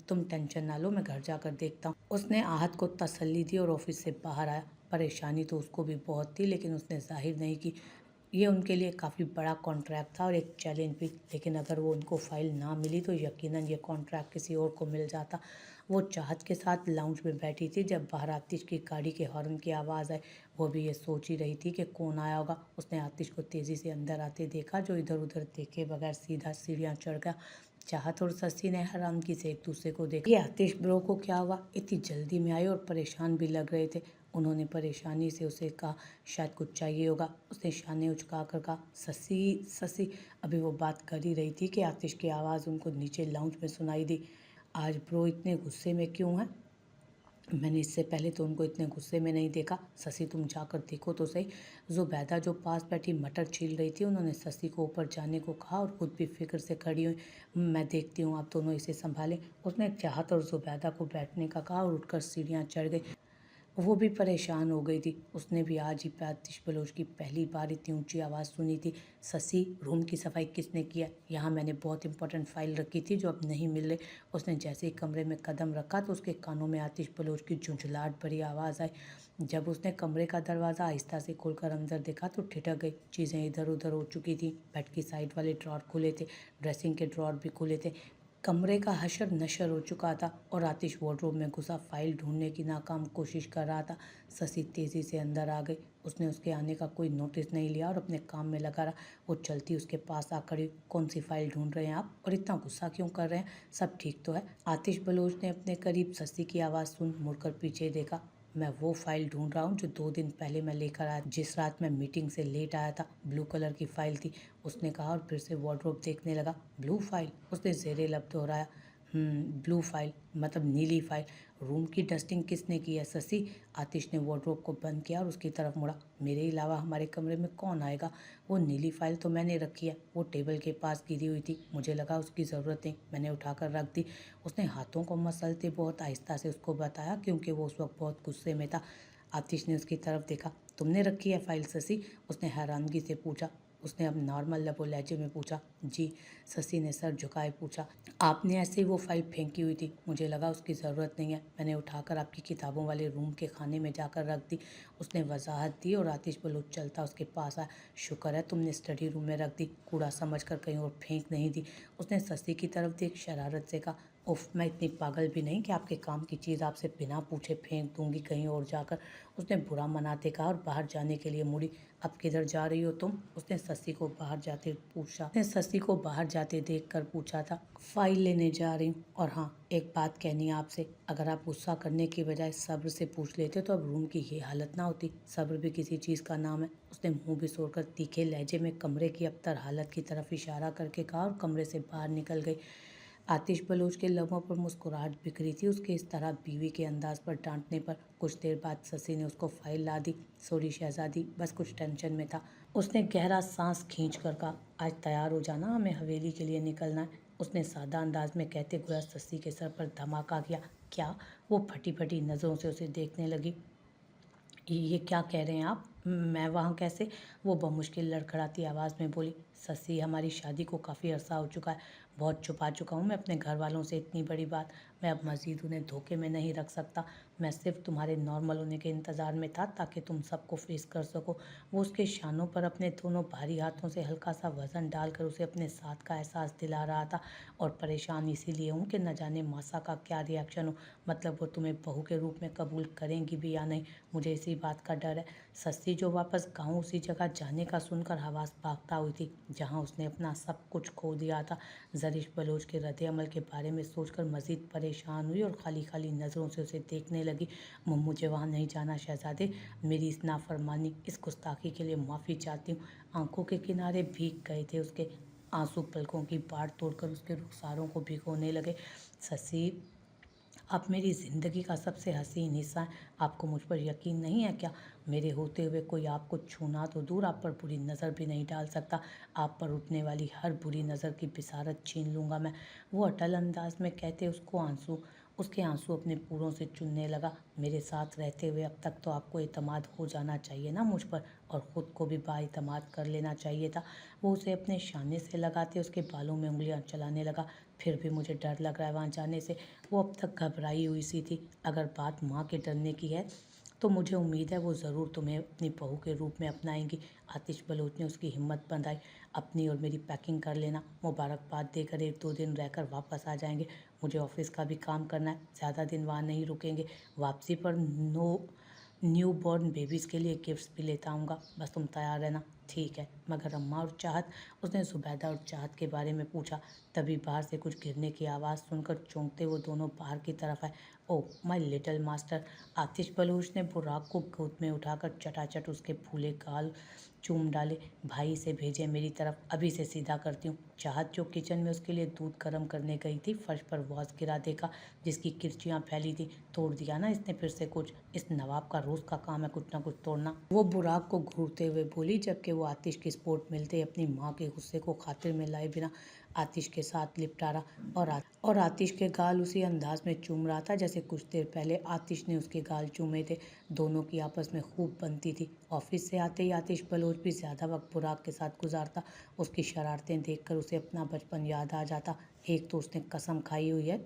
तुम टेंशन ना लो, मैं घर जाकर देखता हूँ। उसने आहत को तसल्ली दी और ऑफिस से बाहर आया। परेशानी तो उसको भी बहुत थी, लेकिन उसने जाहिर नहीं की। ये उनके लिए काफ़ी बड़ा कॉन्ट्रैक्ट था और एक चैलेंज भी। लेकिन अगर वो उनको फाइल ना मिली तो यकीनन ये कॉन्ट्रैक्ट किसी और को मिल जाता। वो चाहत के साथ लाउंज में बैठी थी जब बाहर आतिश की गाड़ी के हॉर्न की आवाज़ आई। वो भी ये सोच ही रही थी कि कौन आया होगा। उसने आतिश को तेज़ी से अंदर आते देखा, जो इधर उधर देखे बगैर सीधा सीढ़ियाँ चढ़ गया। चाहत और शशि ने हैरानगी से एक दूसरे को देखा। ये आतिश ब्रो को क्या हुआ? इतनी जल्दी में आए और परेशान भी लग रहे थे। उन्होंने परेशानी से उसे कहा, शायद कुछ चाहिए होगा। उसने शाने उचका कर कहा, शशि शशि। अभी वो बात कर ही रही थी कि आतिश की आवाज़ उनको नीचे लाउंज में सुनाई दी। आज ब्रो इतने गुस्से में क्यों हैं? मैंने इससे पहले तो उनको इतने गुस्से में नहीं देखा। शशि तुम जाकर देखो तो सही। जुबैदा जो पास बैठी मटर छील रही थी, उन्होंने शशि को ऊपर जाने को कहा और खुद भी फिक्र से खड़ी हुई। मैं देखती हूँ, आप दोनों इसे संभालें। उसने चाहत और जुबैदा को बैठने का कहा और उठकर सीढ़ियाँ चढ़ गई। वो भी परेशान हो गई थी। उसने भी आज ही आतिश बलोच की पहली बार इतनी ऊंची आवाज़ सुनी थी। शशि रूम की सफाई किसने किया? यहाँ मैंने बहुत इंपॉर्टेंट फाइल रखी थी जो अब नहीं मिल रही। उसने जैसे ही कमरे में कदम रखा तो उसके कानों में आतिश बलोच की झुंझलाहट भरी आवाज़ आई। जब उसने कमरे का दरवाज़ा आहिस्ता से खोलकर अंदर देखा तो ठिठक गई। चीज़ें इधर उधर हो चुकी थी। बेड की साइड वाले ड्रॉर खुले थे, ड्रेसिंग के ड्रॉर भी खुले थे। कमरे का हशर नशर हो चुका था और आतिश वार्डरोब में घुसा फाइल ढूंढने की नाकाम कोशिश कर रहा था। शशि तेज़ी से अंदर आ गई। उसने उसके आने का कोई नोटिस नहीं लिया और अपने काम में लगा रहा। वो चलती उसके पास आ खड़ी। कौन सी फाइल ढूंढ रहे हैं आप और इतना गुस्सा क्यों कर रहे हैं? सब ठीक तो है? आतिश बलोच ने अपने करीब शशि की आवाज़ सुन मुड़कर पीछे देखा। मैं वो फाइल ढूंढ रहा हूँ जो 2 दिन पहले मैं लेकर आया, जिस रात मैं मीटिंग से लेट आया था। ब्लू कलर की फाइल थी, उसने कहा और फिर से वार्डरोब देखने लगा। Blue file? उसने जेरे लब दोहराया। ब्लू फाइल मतलब नीली फाइल। रूम की डस्टिंग किसने की है शशि? आतिश ने वार्डरोब को बंद किया और उसकी तरफ मुड़ा। मेरे अलावा हमारे कमरे में कौन आएगा? वो नीली फाइल तो मैंने रखी है, वो टेबल के पास गिरी हुई थी, मुझे लगा उसकी ज़रूरत नहीं, मैंने उठाकर रख दी। उसने हाथों को मसलते बहुत आहिस्ता से उसको बताया, क्योंकि वो उस वक्त बहुत गुस्से में था। आतिश ने उसकी तरफ देखा। तुमने रखी है फाइल शशि? उसने हैरानगी से पूछा। उसने अब नॉर्मल लबो लहजे में पूछा। जी। शशि ने सर झुकाए पूछा। आपने ऐसे ही वो फाइल फेंकी हुई थी, मुझे लगा उसकी ज़रूरत नहीं है, मैंने उठाकर आपकी किताबों वाले रूम के खाने में जाकर रख दी। उसने वजाहत दी और आतिश बलूच चलता उसके पास आया। शुक्र है तुमने स्टडी रूम में रख दी, कूड़ा समझ कर कहीं और फेंक नहीं दी। उसने शशि की तरफ देख शरारत से कहा। उफ, मैं इतनी पागल भी नहीं कि आपके काम की चीज़ आपसे बिना पूछे फेंक दूंगी कहीं और जाकर। उसने बुरा मनाते कहा और बाहर जाने के लिए मुड़ी। अब किधर जा रही हो तुम? उसने शशि को बाहर जाते पूछा। उसने शशि को बाहर जाते देखकर पूछा था। फाइल लेने जा रही हूँ। और हाँ, एक बात कहनी है आपसे, अगर आप गुस्सा करने की बजाय सब्र से पूछ लेते तो अब रूम की ये हालत ना होती। सब्र भी किसी चीज़ का नाम है। उसने मुंह बिसोड़कर तीखे लहजे में कमरे की अबतर हालत की तरफ इशारा करके कहा और कमरे से बाहर निकल गई। आतिश बलूच के लबों पर मुस्कुराहट बिखरी थी उसके इस तरह बीवी के अंदाज पर डांटने पर। कुछ देर बाद शशि ने उसको फाइल ला दी। सॉरी शहजादी, बस कुछ टेंशन में था। उसने गहरा सांस खींचकर कहा। आज तैयार हो जाना, हमें हवेली के लिए निकलना है, उसने सादा अंदाज में कहते हुए शशि के सर पर धमाका किया। क्या? वो फटी फटी नज़रों से उसे देखने लगी। ये क्या कह रहे हैं आप? मैं वहाँ कैसे? वो बमुश्किल लड़खड़ाती आवाज़ में बोली। शशि, हमारी शादी को काफ़ी अरसा हो चुका है, बहुत छुपा चुका हूँ मैं अपने घर वालों से इतनी बड़ी बात। मैं अब मज़ीद उन्हें धोखे में नहीं रख सकता। मैं सिर्फ तुम्हारे नॉर्मल होने के इंतज़ार में था ताकि तुम सबको फेस कर सको। वो उसके शानों पर अपने दोनों भारी हाथों से हल्का सा वज़न डालकर उसे अपने साथ का एहसास दिला रहा था। और परेशान इसीलिए हूँ कि न जाने मासा का क्या रिएक्शन हो, मतलब वो तुम्हें बहू के रूप में कबूल करेंगी भी या नहीं, मुझे इसी बात का डर है। शशि, जो वापस गाँव उसी जगह जाने का सुनकर हवास भागता हुई थी जहाँ उसने अपना सब कुछ खो दिया था। जरीश बलोच के रद्द-ए-अमल के बारे में सोचकर मज़ीद परेशान हुई और खाली खाली नज़रों से उसे देखने लगी। मुझे वहाँ नहीं जाना शहज़ादे, मेरी इस नाफरमानी, इस गुस्ताखी के लिए माफ़ी चाहती हूँ। आंखों के किनारे भीग गए थे उसके। आंसू पलकों की बाढ़ तोड़कर उसके रुखसारों को भिगोने लगे। शशि, आप मेरी ज़िंदगी का सबसे हसीन हिस्सा हैं, आपको मुझ पर यकीन नहीं है क्या? मेरे होते हुए कोई आपको छूना तो दूर, आप पर बुरी नज़र भी नहीं डाल सकता। आप पर उठने वाली हर बुरी नज़र की बिसारत छीन लूँगा मैं। वो अटल अंदाज में कहते उसके आंसू अपने पूरों से चुनने लगा। मेरे साथ रहते हुए अब तक तो आपको एतमाद हो जाना चाहिए ना मुझ पर, और ख़ुद को भी बाएतमाद कर लेना चाहिए था। वो उसे अपने शाने से लगाते उसके बालों में उंगलियां चलाने लगा। फिर भी मुझे डर लग रहा है वहाँ जाने से। वो अब तक घबराई हुई सी थी। अगर बात माँ के डरने की है तो मुझे उम्मीद है वो ज़रूर तुम्हें अपनी बहू के रूप में अपनाएंगी। आतिश बलोच ने उसकी हिम्मत बंधाई। अपनी और मेरी पैकिंग कर लेना, मुबारकबाद देकर 1-2 दिन रहकर वापस आ जाएंगे। मुझे ऑफिस का भी काम करना है, ज़्यादा दिन वहाँ नहीं रुकेंगे। वापसी पर न्यू बॉर्न बेबीज़ के लिए गिफ्ट्स भी लेता आऊँगा, बस तुम तैयार रहना। ठीक है, मगर अम्मा और चाहत? उसने जुबैदा और चाहत के बारे में पूछा। तभी बाहर से कुछ गिरने की आवाज़ सुनकर चौंकते वो दोनों बाहर की तरफ आए। Oh my little master! Atish Baloch ने बुराक को गोद में उठाकर चटाचट उसके फूले गाल चूम डाले। भाई से भेजे मेरी तरफ, अभी से सीधा करती हूँ। चाहत जो किचन में उसके लिए दूध गर्म करने गई थी, फर्श पर वॉज गिरा देखा जिसकी किरचियाँ फैली थी। तोड़ दिया ना इसने फिर से कुछ? इस नवाब का रोज़ का काम है कुछ ना कुछ तोड़ना, वो बुराक को घूरते हुए बोली, जबकि वो आतिश की सपोर्ट मिलते अपनी माँ के गुस्से को खातिर में लाए बिना आतिश के साथ लिपटा रहा और आतिश के गाल उसी अंदाज में चूम रहा था जैसे कुछ देर पहले आतिश ने उसके गाल चूमे थे। दोनों की आपस में खूब बनती थी। ऑफिस से आते ही आतिश बलोच भी ज़्यादा वक्त बुराक के साथ गुजारता। उसकी शरारतें देखकर उसे अपना बचपन याद आ जाता। एक तो उसने कसम खाई हुई है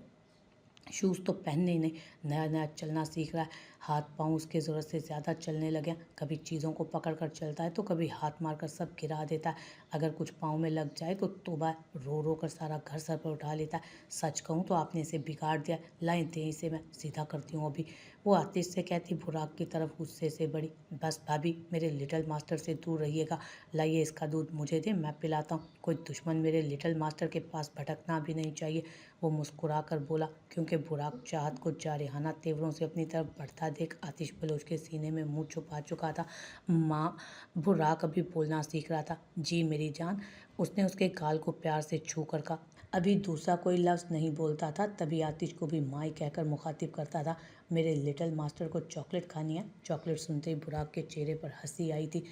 शूज़ तो पहनने ही नहीं, नया नया चलना सीख रहा है। हाथ पाँव उसके ज़रूरत से ज़्यादा चलने लगे हैं। कभी चीज़ों को पकड़ कर चलता है तो कभी हाथ मारकर सब गिरा देता है। अगर कुछ पाँव में लग जाए तो तौबा, रो रो कर सारा घर सर पर उठा लेता है। सच कहूँ तो आपने इसे बिगाड़ दिया। लाएं दें इसे, मैं सीधा करती हूँ अभी। वो आतिश से कहती बुराक की तरफ गुस्से से बड़ी। बस भाभी, मेरे लिटिल मास्टर से दूर रहिएगा। लाइए इसका दूध मुझे दे, मैं पिलाता हूँ। कोई दुश्मन मेरे लिटिल मास्टर के पास भटकना भी नहीं चाहिए, वो मुस्कुरा कर बोला, क्योंकि बुराक चाहत को जारिहाना तेवरों से अपनी तरफ बढ़ता देख आतिश बलोच के सीने में मुंह छुपा चुका था। माँ, बुराक अभी बोलना सीख रहा था। जी मेरी जान, उसने उसके गाल को प्यार से छू कर कहा। अभी दूसरा कोई लफ्ज़ नहीं बोलता था, तभी आतिश को भी माई कहकर मुखातिब करता था। मेरे लिटिल मास्टर को चॉकलेट खानी है। चॉकलेट सुनते ही बुराक के चेहरे पर हंसी आई थी।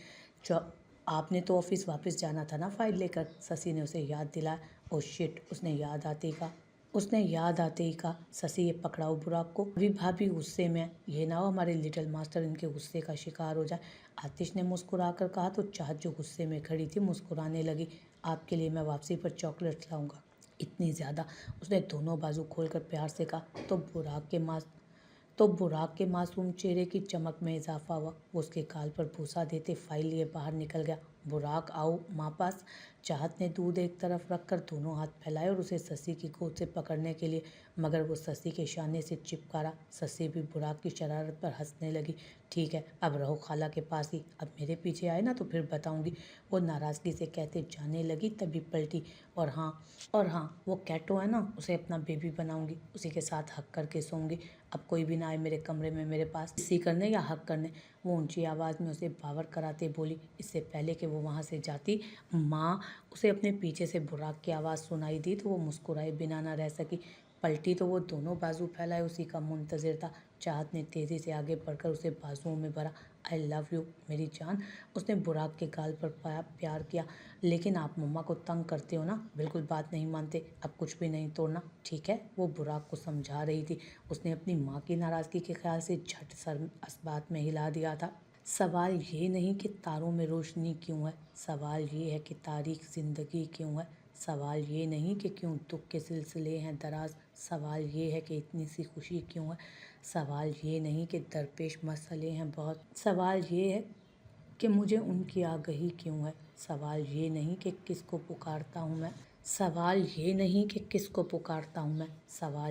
आपने तो ऑफिस वापस जाना था ना फाइल लेकर, शशि ने उसे याद दिलाया। ओ शिट, उसने याद आते ही कहा, शशि ये पकड़ाओ बुराक को, अभी भाभी गुस्से में है, ये ना हो हमारे लिटिल मास्टर इनके गुस्से का शिकार हो जाए। आतिश ने मुस्कुराकर कहा तो चाहत जो गुस्से में खड़ी थी मुस्कुराने लगी। आपके लिए मैं वापसी पर चॉकलेट लाऊंगा। इतनी ज़्यादा, उसने दोनों बाजू खोलकर प्यार से कहा। बुराक के मासूम चेहरे की चमक में इजाफा हुआ। वो उसके गाल पर भूसा देते फाइल लिए बाहर निकल गया। बुराक आओ माँ पास। चाहत ने दूध एक तरफ रखकर दोनों हाथ फैलाए और उसे शशि की गोद से पकड़ने के लिए, मगर वो शशि के शाने से चिपका रहा। शशि भी बुराक की शरारत पर हंसने लगी। ठीक है, अब रहो खाला के पास ही, अब मेरे पीछे आए ना तो फिर बताऊंगी, वो नाराज़गी से कहते जाने लगी, तभी पलटी। और हाँ, वो कैटो है ना, उसे अपना बेबी बनाऊंगी, उसी के साथ हक करके सोऊंगी। अब कोई भी ना आए मेरे कमरे में मेरे पास इसी करने या हक करने। वो ऊंची आवाज़ में उसे बावर कराते बोली। इससे पहले कि वो वहाँ से जाती, माँ उसे अपने पीछे से बुराक की आवाज़ सुनाई दी तो वो मुस्कुराए बिना ना रह सकी। पलटी तो वो दोनों बाजू फैलाए उसी का मुंतज़िर था। चाहत ने तेज़ी से आगे बढ़कर उसे बाजुओं में भरा। आई लव यू मेरी जान। उसने बुराक के गाल पर प्यार किया। लेकिन आप मम्मा को तंग करते हो ना, बिल्कुल बात नहीं मानते, अब कुछ भी नहीं तोड़ना, ठीक है, वो बुराक को समझा रही थी। उसने अपनी माँ की नाराज़गी के ख्याल से झट सर असबात में हिला दिया था। सवाल ये नहीं कि तारों में रोशनी क्यों है, सवाल ये है कि तारीख ज़िंदगी क्यों है। सवाल ये नहीं कि क्यों दुख के सिलसिले हैं दराज, सवाल ये है कि इतनी सी खुशी क्यों है। सवाल ये नहीं कि दरपेश मसले हैं बहुत, सवाल ये है कि मुझे उनकी आगही क्यों है। सवाल ये नहीं कि किसको पुकारता हूँ मैं, सवाल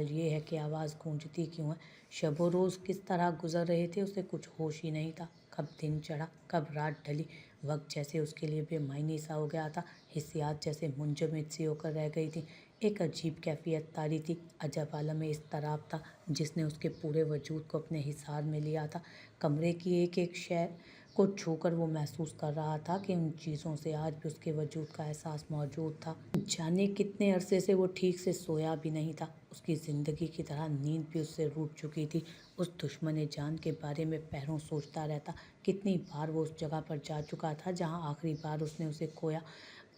ये है कि आवाज़ गूंजती क्यों है। शबो रोज़ किस तरह गुजर रहे थे उसे कुछ होश ही नहीं था। कब दिन चढ़ा, कब रात ढली, वक्त जैसे उसके लिए बेमायने सा हो गया था। हिस्सियात जैसे मुंजमद सी होकर रह गई थी। एक अजीब कैफियत तारी थी। अजब आलम इज़्तिराब था जिसने उसके पूरे वजूद को अपने हिसार में लिया था। कमरे की एक एक शय को छूकर वो महसूस कर रहा था कि उन चीज़ों से आज भी उसके वजूद का एहसास मौजूद था। जाने कितने अरसे से वो ठीक से सोया भी नहीं था। उसकी ज़िंदगी की तरह नींद भी उससे रूठ चुकी थी। उस दुश्मन जान के बारे में पहरों सोचता रहता। कितनी बार वो उस जगह पर जा चुका था जहाँ आखिरी बार उसने उसे खोया।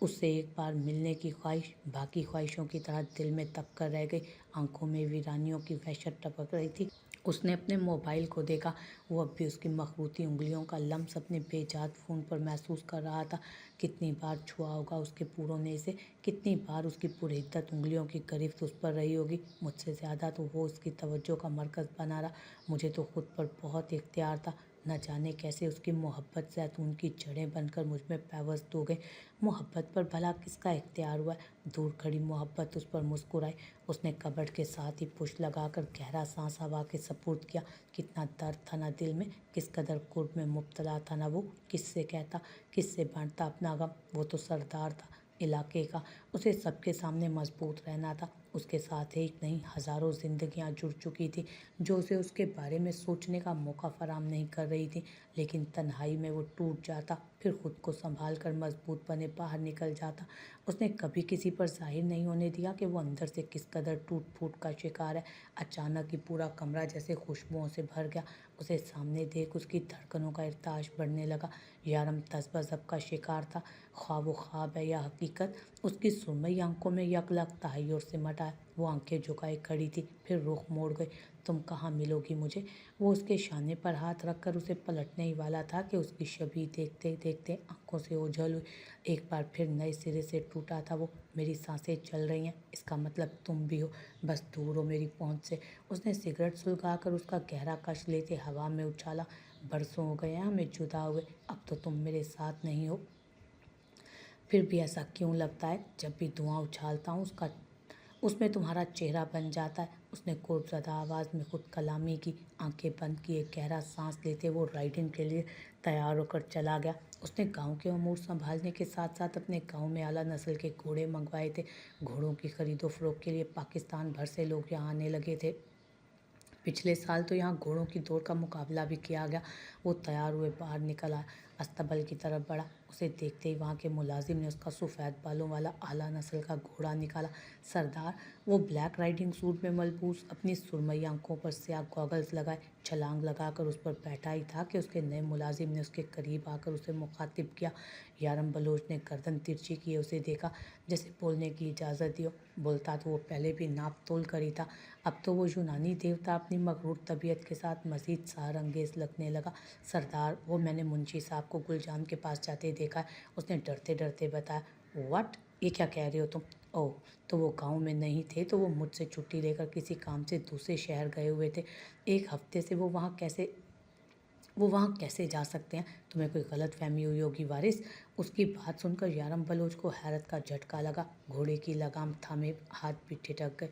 उससे एक बार मिलने की ख्वाहिश बाकी ख्वाहिशों की तरह दिल में तप कर रह गई। आंखों में वीरानियों की वहशत टपक रही थी। उसने अपने मोबाइल को देखा। वो अब भी उसकी मखरूती उंगलियों का लम्स अपने बेजात फ़ोन पर महसूस कर रहा था। कितनी बार छुआ होगा उसके पुरोने से, कितनी बार उसकी पुरहिद्दत उंगलियों की गिरफ्त उस पर रही होगी। मुझसे ज़्यादा तो वो उसकी तवज्जो का मरकज़ बना रहा। मुझे तो खुद पर बहुत इख्तियार था। न जाने कैसे उसकी मोहब्बत ज़ैतून की जड़ें बनकर मुझ में पैवस्त हो गई। मोहब्बत पर भला किसका इख्तियार हुआ? दूर खड़ी मोहब्बत उस पर मुस्कुराई। उसने कबर्ड के साथ ही पुश लगाकर गहरा सांस हवा के सपुर्द किया। कितना दर्द था ना दिल में, किस कदर कुर्ब में मुब्तला था ना वो। किससे कहता, किससे बांटता अपना गम। वो तो सरदार था इलाके का, उसे सबके सामने मजबूत रहना था। उसके साथ एक नहीं हज़ारों जिंदगियां जुड़ चुकी थी जो उसे उसके बारे में सोचने का मौका फराहम नहीं कर रही थी। लेकिन तन्हाई में वो टूट जाता, फिर खुद को संभाल कर मजबूत बने बाहर निकल जाता। उसने कभी किसी पर जाहिर नहीं होने दिया कि वो अंदर से किस कदर टूट फूट का शिकार है। अचानक ही पूरा कमरा जैसे खुशबुओं से भर गया। उसे सामने देख उसकी धड़कनों का इरताश बढ़ने लगा। यारम तज़्बज़ब का शिकार था, ख्वाह वो ख्वाब है या हकीकत। उसकी सुरमई आंखों में यकलक तहय्युर सिमट आया। वो आंखें झुकाए खड़ी थी, फिर रुख मोड़ गई। तुम कहाँ मिलोगी मुझे? वो उसके शाने पर हाथ रखकर उसे पलटने ही वाला था कि उसकी छवि देखते देखते आंखों से ओझल हुई। एक बार फिर नए सिरे से टूटा था वो। मेरी सांसें चल रही हैं, इसका मतलब तुम भी हो, बस दूर हो मेरी पहुंच से। उसने सिगरेट सुलगाकर उसका गहरा कश लेते हवा में उछाला। बरसों हो गए हैं हमें जुदा हुए, अब तो तुम मेरे साथ नहीं हो। फिर भी ऐसा क्यों लगता है, जब भी धुआं उछालता हूँ उसमें तुम्हारा चेहरा बन जाता है। उसने कुर्बज़दा आवाज़ में खुद कलामी की। आंखें बंद किए गहरा सांस लेते वो राइडिंग के लिए तैयार होकर चला गया। उसने गांव के अमूर संभालने के साथ साथ अपने गांव में आला नस्ल के घोड़े मंगवाए थे। घोड़ों की खरीदो फरोख्त के लिए पाकिस्तान भर से लोग यहाँ आने लगे थे। पिछले साल तो यहाँ घोड़ों की दौड़ का मुकाबला भी किया गया। वो तैयार हुए बाहर निकल आया। अस्तबल की तरफ बढ़ा। उसे देखते ही वहाँ के मुलाजिम ने उसका सफ़ेद बालों वाला आला नस्ल का घोड़ा निकाला। सरदार, वो ब्लैक राइडिंग सूट में मलबूस, अपनी सुरमई आंखों पर स्याह गॉगल्स लगाए, छलांग लगाकर उस पर बैठा ही था कि उसके नए मुलाजिम ने उसके करीब आकर उसे मुखातिब किया। यारम बलोच ने गर्दन तिरछी किए उसे देखा, जैसे बोलने की इजाज़त दियो। बोलता तो वो पहले भी नाप तोल कर ही था, अब तो वो यूनानी देवता अपनी मगरूर तबीयत के साथ मज़ीद सहारंगेज़ लगने लगा। सरदार, वो मैंने मुंशी साहब को गुलजान के पास जाते देखा है, उसने डरते डरते बताया। व्हाट, ये क्या कह रहे हो तुम? ओह, तो वो गांव में नहीं थे, तो वो मुझसे छुट्टी लेकर किसी काम से दूसरे शहर गए हुए थे। एक हफ्ते से वो वहाँ कैसे जा सकते हैं? तुम्हें कोई गलत फहमी हुई होगी वारिस। उसकी बात सुनकर यारम बलोच को हैरत का झटका लगा। घोड़े की लगाम थामे हाथ भी ठिठक गए।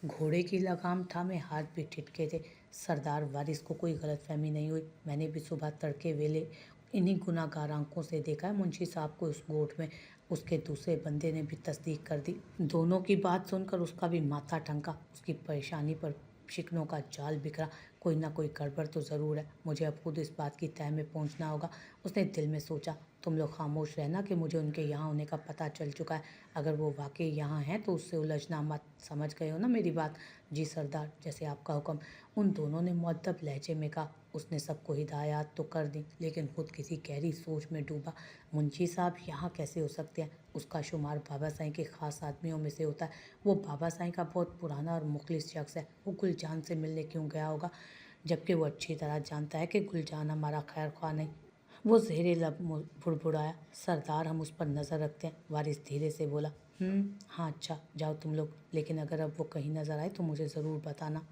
घोड़े की लगाम थामे हाथ भी ठिठके थे। सरदार, वारिस को कोई गलतफहमी नहीं हुई। मैंने भी सुबह तड़के वेले इन्हीं गुनाहगार आंखों से देखा है मुंशी साहब को उस गोठ में। उसके दूसरे बंदे ने भी तस्दीक कर दी। दोनों की बात सुनकर उसका भी माथा ठनका। उसकी परेशानी पर शिकनों का जाल बिखरा। कोई ना कोई गड़बड़ तो ज़रूर है, मुझे अब खुद इस बात की तह में पहुंचना होगा। उसने दिल में सोचा, तुम लोग खामोश रहना कि मुझे उनके यहाँ होने का पता चल चुका है। अगर वो वाकई यहाँ हैं तो उससे उलझना मत। समझ गए हो ना मेरी बात? जी सरदार, जैसे आपका हुक्म, उन दोनों ने मुअद्दब लहजे में कहा। उसने सबको हिदायत तो कर दी, लेकिन खुद किसी गहरी सोच में डूबा। मुंशी साहब यहाँ कैसे हो सकते हैं? उसका शुमार बाबा साईं के ख़ास आदमियों में से होता है। वो बाबा साईं का बहुत पुराना और मुखलिस शख्स है। वो गुलजान से मिलने क्यों गया होगा, जबकि वो अच्छी तरह जानता है कि गुलजान हमारा खैर ख्वाह नहीं। वो ज़ेरे लब बुड़बुड़ाया। सरदार, हम उस पर नज़र रखते हैं। वारिस धीरे से बोला। हाँ अच्छा, जाओ तुम लोग, लेकिन अगर अब वो कहीं नज़र आए तो मुझे ज़रूर बताना।